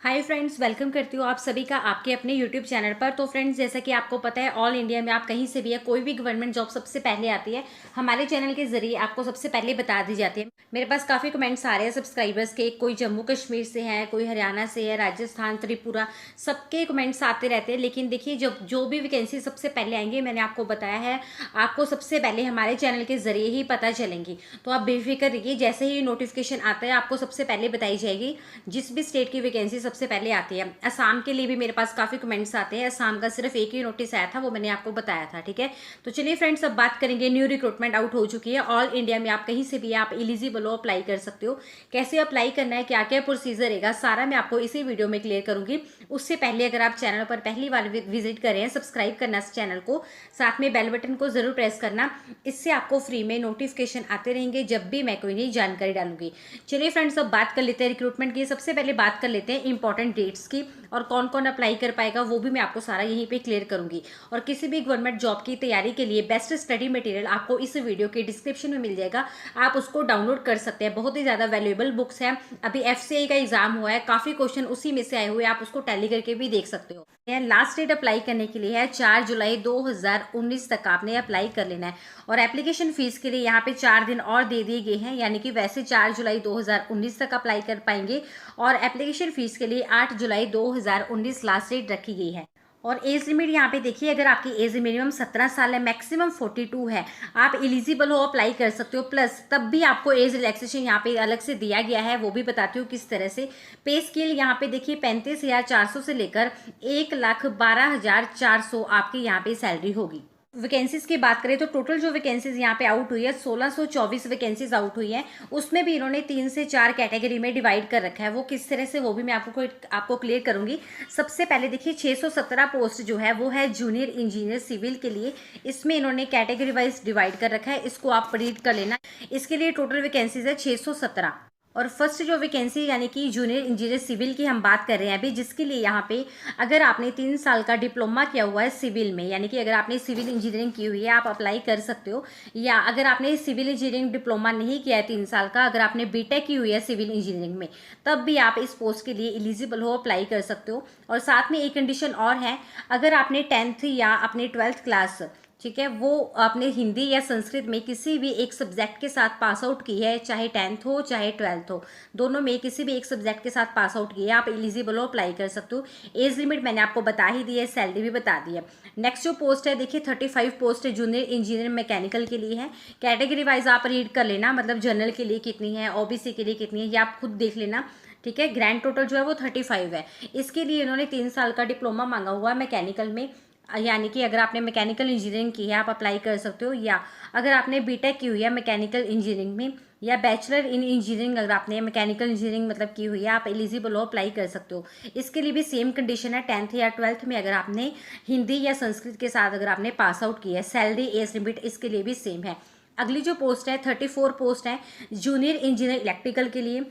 Hi friends, welcome करती हूँ आप सभी का आपके अपने यूट्यूब चैनल पर। तो फ्रेंड्स, जैसा कि आपको पता है, ऑल इंडिया में आप कहीं से भी है, कोई भी गवर्नमेंट जॉब सबसे पहले आती है हमारे चैनल के जरिए आपको सबसे पहले बता दी जाती है। मेरे पास काफ़ी कमेंट्स आ रहे हैं सब्सक्राइबर्स के, कोई जम्मू कश्मीर से है, कोई हरियाणा से है, राजस्थान, त्रिपुरा, सबके कमेंट्स आते रहते हैं। लेकिन देखिए, जब जो भी वैकेंसी सबसे पहले आएंगे, मैंने आपको बताया है, आपको सबसे पहले हमारे चैनल के जरिए ही पता चलेंगी। तो आप बेफिक्र रहिए, जैसे ही नोटिफिकेशन आता है आपको सबसे पहले बताई जाएगी। जिस भी स्टेट की वैकेंसी सबसे पहले आती है, असम के लिए भी मेरे पास काफ़ी कमेंट्स आते हैं। असम का सिर्फ एक ही नोटिस आया था, वो मैंने आपको बताया था। ठीक है, तो चलिए फ्रेंड्स, अब बात करेंगे। न्यू रिक्रूटमेंट आउट हो चुकी है ऑल इंडिया में, आप कहीं से भी आप एलिजिबल हो, अप्लाई कर सकते हो। कैसे अप्लाई करना है, क्या क्या प्रोसीजर रहेगा, सारा मैं आपको इसी वीडियो में क्लियर करूंगी। उससे पहले अगर आप चैनल पर पहली बार विजिट कर रहे हैं, सब्सक्राइब करना इस चैनल को, साथ में बेल बटन को जरूर प्रेस करना। इससे आपको फ्री में नोटिफिकेशन आते रहेंगे जब भी मैं कोई नई जानकारी डालूंगी। चलिए फ्रेंड्स, अब बात कर लेते हैं रिक्रूटमेंट की। सबसे पहले बात कर लेते हैं इंपॉर्टेंट डेट्स की, और कौन कौन अप्लाई कर पाएगा वो भी मैं आपको सारा यहीं पे क्लियर करूंगी। और किसी भी गवर्नमेंट जॉब की तैयारी के लिए बेस्ट स्टडी मटेरियल आपको इस वीडियो के डिस्क्रिप्शन में मिल जाएगा, आप उसको डाउनलोड कर सकते हैं। बहुत ही ज़्यादा वैल्यूएबल बुक्स है। अभी एफसीआई का एग्जाम हुआ है, काफ़ी क्वेश्चन उसी में से आए हुए, आप उसको टैली करके भी देख सकते हो। लास्ट डेट अप्लाई करने के लिए है 4 जुलाई 2019 तक आपने अप्लाई कर लेना है। और एप्लीकेशन फीस के लिए यहाँ पे 4 दिन और दे दिए गए हैं, यानी कि वैसे 4 जुलाई 2019 तक अप्लाई कर पाएंगे, और एप्लीकेशन फीस के लिए 8 जुलाई 2019 लास्ट डेट रखी गई है। और एज लिमिट यहाँ पे देखिए, अगर आपकी एज मिनिमम 17 साल है, मैक्सिमम 42 है, आप एलिजिबल हो, अप्लाई कर सकते हो। प्लस तब भी आपको एज रिलैक्सेशन यहाँ पे अलग से दिया गया है, वो भी बताती हूँ किस तरह से। पे स्केल यहाँ पे देखिए 35,400 से लेकर 1,12,400 आपकी यहाँ पे सैलरी होगी। वैकेंसीज की बात करें तो टोटल जो वैकेंसीज यहाँ पे आउट हुई है, 1624 वैकेंसीज आउट हुई है। उसमें भी इन्होंने 3 से 4 कैटेगरी में डिवाइड कर रखा है। वो किस तरह से, वो भी मैं आपको क्लियर करूंगी। सबसे पहले देखिए, 617 पोस्ट जो है वो है जूनियर इंजीनियर सिविल के लिए। इसमें इन्होंने कैटेगरी वाइज डिवाइड कर रखा है, इसको आप रीड कर लेना। इसके लिए टोटल वैकेंसीज है 617। और फर्स्ट जो वैकेंसी यानी कि जूनियर इंजीनियर सिविल की हम बात कर रहे हैं अभी, जिसके लिए यहाँ पे अगर आपने 3 साल का डिप्लोमा किया हुआ है सिविल में, यानी कि अगर आपने सिविल इंजीनियरिंग की हुई है, आप अप्लाई कर सकते हो। या अगर आपने सिविल इंजीनियरिंग डिप्लोमा नहीं किया है 3 साल का, अगर आपने बीटेक की हुई है सिविल इंजीनियरिंग में, तब भी आप इस पोस्ट के लिए एलिजिबल हो, अप्लाई कर सकते हो। और साथ में एक कंडीशन और है, अगर आपने 10th या अपने 12th क्लास, ठीक है, वो आपने हिंदी या संस्कृत में किसी भी एक सब्जेक्ट के साथ पास आउट की है, चाहे 10th हो चाहे 12th हो, दोनों में किसी भी एक सब्जेक्ट के साथ पास आउट की है, आप एलिजिबल हो, अप्लाई कर सकते हो। एज लिमिट मैंने आपको बता ही दी है, सैलरी भी बता दी है। नेक्स्ट जो पोस्ट है देखिए, 35 पोस्ट है जूनियर इंजीनियर मैकेनिकल के लिए है। कैटेगरी वाइज आप रीड कर लेना, मतलब जनरल के लिए कितनी है, ओबीसी के लिए कितनी है, ये आप खुद देख लेना। ठीक है, ग्रैंड टोटल जो है वो 35 है। इसके लिए इन्होंने 3 साल का डिप्लोमा मांगा हुआ है मैकेनिकल में, यानी कि अगर आपने मैकेनिकल इंजीनियरिंग की है आप अप्लाई कर सकते हो। या अगर आपने बीटेक की हुई है मैकेनिकल इंजीनियरिंग में, या बैचलर इन इंजीनियरिंग अगर आपने मैकेनिकल इंजीनियरिंग मतलब की हुई है, आप एलिजिबल हो, अप्लाई कर सकते हो। इसके लिए भी सेम कंडीशन है, 10th या 12th में अगर आपने हिंदी या संस्कृत के साथ अगर आपने पास आउट किया है। सैलरी एज लिमिट इसके लिए भी सेम है। अगली जो पोस्ट है 34 पोस्ट है जूनियर इंजीनियर इलेक्ट्रिकल के लिए।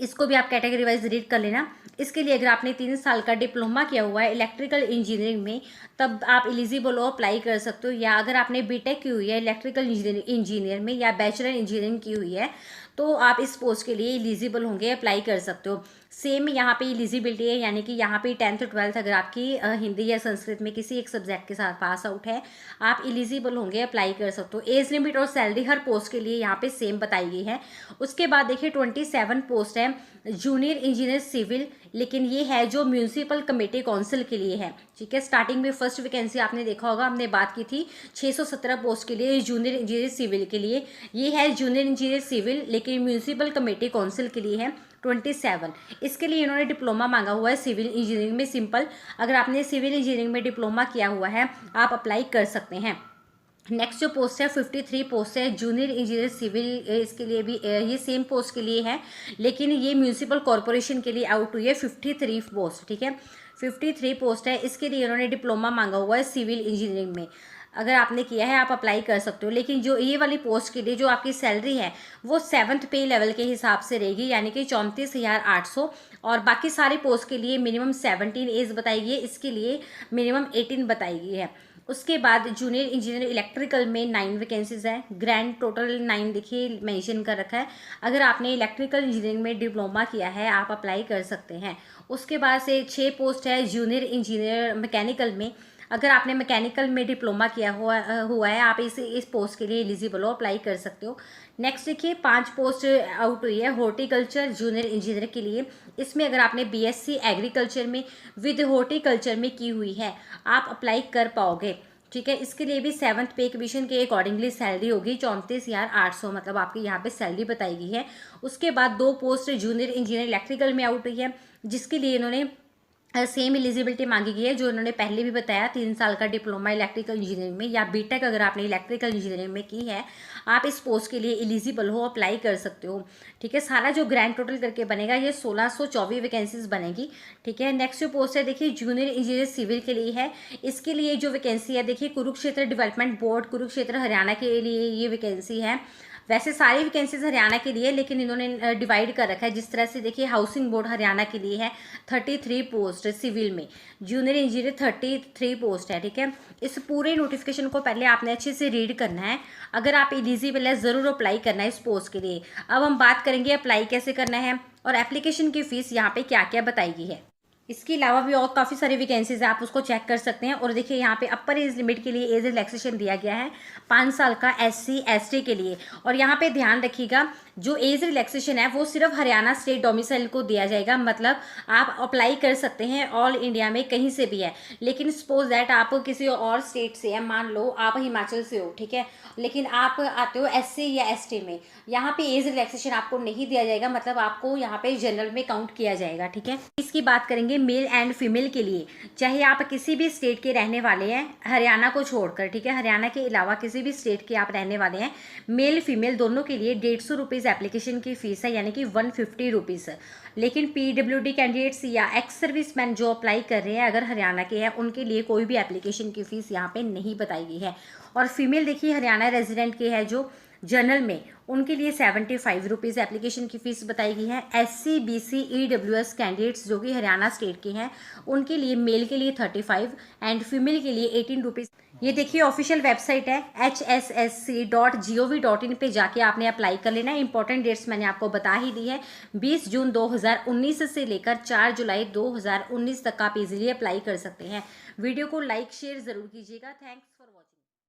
इसको भी आप कैटेगरी वाइज रीड कर लेना। इसके लिए अगर आपने 3 साल का डिप्लोमा किया हुआ है इलेक्ट्रिकल इंजीनियरिंग में, तब आप एलिजिबल हो, अप्लाई कर सकते हो। या अगर आपने बीटेक की हुई है इलेक्ट्रिकल इंजीनियर में, या बैचलर इंजीनियरिंग की हुई है, तो आप इस पोस्ट के लिए एलिजिबल होंगे, अप्लाई कर सकते हो। सेम यहाँ पे एलिजिबिलिटी है, यानी कि यहाँ पे 10th 12th अगर आपकी हिंदी या संस्कृत में किसी एक सब्जेक्ट के साथ पास आउट है, आप एलिजिबल होंगे, अप्लाई कर सकते हो। एज लिमिट और सैलरी हर पोस्ट के लिए यहाँ पे सेम बताई गई है। उसके बाद देखिए 27 पोस्ट है जूनियर इंजीनियर सिविल, लेकिन ये है जो म्यूनिसिपल कमेटी काउंसिल के लिए है। ठीक है, स्टार्टिंग में फर्स्ट वैकेंसी आपने देखा होगा, हमने बात की थी 617 पोस्ट के लिए जूनियर इंजीनियर सिविल के लिए। ये है जूनियर इंजीनियर सिविल, लेकिन म्यूनिसिपल कमेटी काउंसिल के लिए है 27। इसके लिए इन्होंने डिप्लोमा मांगा हुआ है सिविल इंजीनियरिंग में, सिंपल। अगर आपने सिविल इंजीनियरिंग में डिप्लोमा किया हुआ है, आप अप्लाई कर सकते हैं। नेक्स्ट जो पोस्ट है 53 पोस्ट है जूनियर इंजीनियर सिविल, इसके लिए भी ये सेम पोस्ट के लिए है, लेकिन ये म्यूनिसिपल कॉरपोरेशन के लिए आउट हुई है 53 पोस्ट। ठीक है, 53 पोस्ट है। इसके लिए इन्होंने डिप्लोमा मांगा हुआ है सिविल इंजीनियरिंग में। अगर आपने किया है आप अप्लाई कर सकते हो। लेकिन जो ये वाली पोस्ट के लिए जो आपकी सैलरी है वो 7th पे लेवल के हिसाब से रहेगी, यानी कि 34,800। और बाकी सारी पोस्ट के लिए मिनिमम 17 एज बताई गई है, इसके लिए मिनिमम 18 बताई गई है। उसके बाद जूनियर इंजीनियर इलेक्ट्रिकल में 9 वैकेंसीज़ है, ग्रैंड टोटल 9 देखिए मेंशन कर रखा है। अगर आपने इलेक्ट्रिकल इंजीनियरिंग में डिप्लोमा किया है आप अप्लाई कर सकते हैं। उसके बाद से 6 पोस्ट है जूनियर इंजीनियर मैकेनिकल में। अगर आपने मैकेनिकल में डिप्लोमा किया हुआ है आप इस पोस्ट के लिए एलिजिबल हो, अप्लाई कर सकते हो। नेक्स्ट देखिए 5 पोस्ट आउट हुई है हॉर्टिकल्चर जूनियर इंजीनियर के लिए। इसमें अगर आपने बीएससी एग्रीकल्चर में विद हॉर्टिकल्चर में की हुई है आप अप्लाई कर पाओगे, ठीक है। इसके लिए भी 7th पे कमीशन के अकॉर्डिंगली सैलरी होगी 34,800, मतलब आपकी यहाँ पे सैलरी बताई गई है। उसके बाद 2 पोस्ट जूनियर इंजीनियर इलेक्ट्रिकल में आउट हुई है, जिसके लिए इन्होंने सेम एलिजिबिलिटी मांगी गई है जो इन्होंने पहले भी बताया, 3 साल का डिप्लोमा इलेक्ट्रिकल इंजीनियरिंग में या बीटेक अगर आपने इलेक्ट्रिकल इंजीनियरिंग में की है आप इस पोस्ट के लिए एलिजिबल हो, अप्लाई कर सकते हो, ठीक है। सारा जो ग्रैंड टोटल करके बनेगा ये 1624 वैकेंसीज बनेगी, ठीक है। नेक्स्ट जो पोस्ट है देखिए जूनियर इंजीनियर सिविल के लिए है। इसके लिए जो वैकेंसी है देखिए कुरुक्षेत्र डेवलपमेंट बोर्ड कुरुक्षेत्र हरियाणा के लिए ये वैकेंसी है। वैसे सारी वैकेंसीज हरियाणा के लिए, लेकिन इन्होंने डिवाइड कर रखा है जिस तरह से देखिए हाउसिंग बोर्ड हरियाणा के लिए है 33 पोस्ट सिविल में, जूनियर इंजीनियर 33 पोस्ट है, ठीक है। इस पूरे नोटिफिकेशन को पहले आपने अच्छे से रीड करना है। अगर आप एलिजिबल है ज़रूर अप्लाई करना है इस पोस्ट के लिए। अब हम बात करेंगे अप्लाई कैसे करना है और एप्लीकेशन की फ़ीस यहाँ पे क्या क्या बताई गई है। इसके अलावा भी और काफ़ी सारी वैकेंसीज है, आप उसको चेक कर सकते हैं। और देखिए यहाँ पे अपर एज लिमिट के लिए एज रिलैक्सेशन दिया गया है 5 साल का SC ST के लिए। और यहाँ पे ध्यान रखिएगा जो एज रिलैक्सेशन है वो सिर्फ हरियाणा स्टेट डोमिसाइल को दिया जाएगा, मतलब आप अप्लाई कर सकते हैं ऑल इंडिया में कहीं से भी है। लेकिन सपोज दैट आप किसी और स्टेट से है, मान लो आप हिमाचल से हो, ठीक है, लेकिन आप आते हो SC या ST में, यहाँ पे एज रिलैक्सेशन आपको नहीं दिया जाएगा, मतलब आपको यहाँ पे जनरल में काउंट किया जाएगा, ठीक है। इसकी बात करेंगे मेल एंड फीमेल के लिए, चाहे आप किसी भी स्टेट के रहने वाले हैं हरियाणा को छोड़कर, ठीक है, हरियाणा के अलावा किसी भी स्टेट के आप रहने वाले हैं, मेल फीमेल दोनों के लिए 150 रुपीज़ एप्लीकेशन की फ़ीस है, यानी कि 150 रुपीज़। लेकिन PWD कैंडिडेट्स या एक्स सर्विसमैन जो अप्लाई कर रहे हैं अगर हरियाणा के हैं उनके लिए कोई भी एप्लीकेशन की फ़ीस यहाँ पे नहीं बताई गई है। और फीमेल देखिए हरियाणा रेजिडेंट के है जो जनरल में, उनके लिए 75 रुपीज़ एप्लीकेशन की फ़ीस बताई गई है। SC BC EWS कैंडिडेट्स जो कि हरियाणा स्टेट के हैं उनके लिए मेल के लिए 35 एंड फीमेल के लिए 18 रुपीज़। ये देखिए ऑफिशियल वेबसाइट है hssc.gov.in पे जाके आपने अप्लाई कर लेना है। इंपॉर्टेंट डेट्स मैंने आपको बता ही दी है, 20 जून 2019 से लेकर 4 जुलाई 2019 तक आप इजीली अप्लाई कर सकते हैं। वीडियो को लाइक शेयर ज़रूर कीजिएगा। थैंक्स।